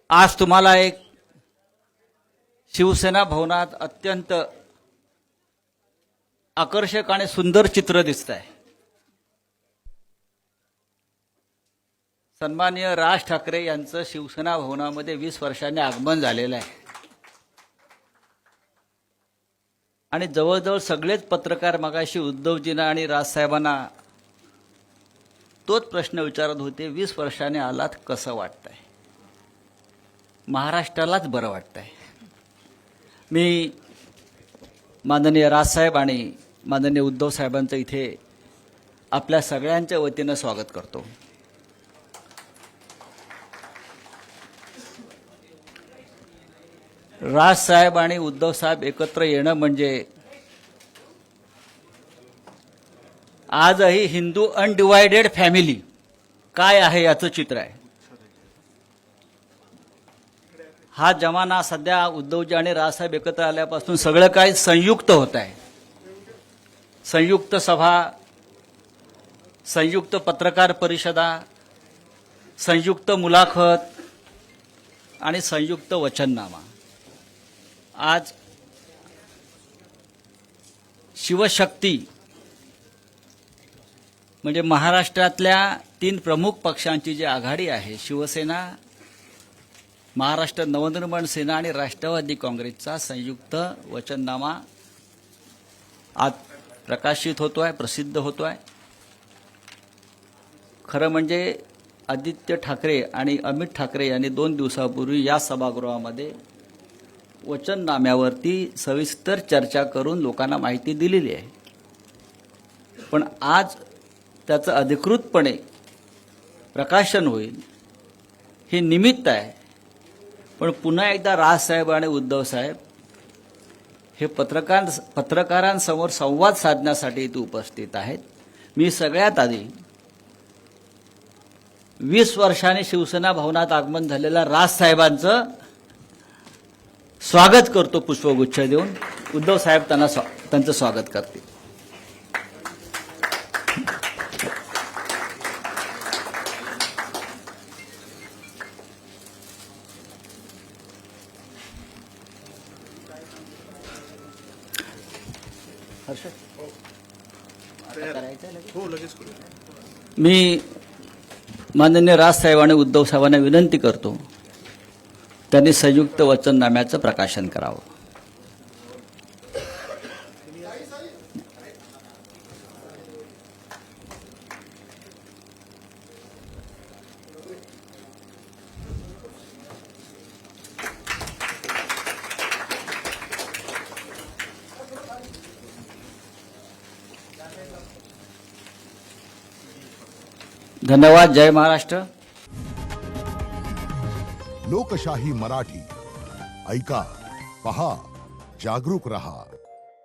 आज तुम्हाला एक शिवसेना भवनात अत्यंत आकर्षक आणि सुंदर चित्र दिसत आहे। सन्माननीय राज ठाकरे यांचं शिवसेना भवनामध्ये 20 वर्षांनी आगमन झालेलं आहे आणि जवळजवळ सगळेच पत्रकार मगाशी उद्धवजींना आणि राजसाहेबांना तोच प्रश्न विचारत होते, 20 वर्षांनी आलात कसं वाटतंय? महाराष्ट्रालाच बरं वाटतंय। मी माननीय राजसाहेब आणि माननीय उद्धव साहेबांचं इथे आपल्या सगळ्यांच्या वतीनं स्वागत करतो। राजसाहेब आणि उद्धव साहेब एकत्र येणं म्हणजे आजही हिंदू अनडिवायडेड फॅमिली काय आहे याचं चित्र आहे। हा जमाना सध्या उद्धवजी आणि राजसाहेब एकत्र आल्यापासून सगळं काही संयुक्त होत आहे। संयुक्त सभा, संयुक्त पत्रकार परिषदा, संयुक्त मुलाखत आणि संयुक्त वचननामा। आज शिवशक्ती म्हणजे महाराष्ट्रातल्या 3 प्रमुख पक्षांची जी आघाडी आहे, शिवसेना, महाराष्ट्र नवनिर्माण सेना आणि राष्ट्रवादी काँग्रेसचा संयुक्त वचननामा आज प्रकाशित होतोय, प्रसिद्ध होतोय। खरं म्हणजे आदित्य ठाकरे आणि अमित ठाकरे यांनी 2 दिवसापूर्वी या सभागृहामध्ये वचननाम्यावरती सविस्तर चर्चा करून लोकांना माहिती दिलेली आहे, पण आज त्याचं अधिकृतपणे प्रकाशन होईल हे निमित्त आहे। पण पुन्हा एकदा राजसाहेब आणि उद्धव साहेब हे पत्रकारांसमोर संवाद साधण्यासाठी इथे उपस्थित आहेत। मी सगळ्यात आधी 20 वर्षांनी शिवसेना भवनात आगमन झालेल्या राजसाहेबांचं स्वागत करतो पुष्पगुच्छ देऊन। उद्धव साहेब त्यांचं स्वागत करतील। मी माननीय राजसाहेब आणि उद्धव साहेबांना विनंती करतो, त्यांनी संयुक्त वचननाम्याचं प्रकाशन करावं। धन्यवाद। जय महाराष्ट्र। लोकशाही मराठी ऐका, पहा, जागरूक रहा।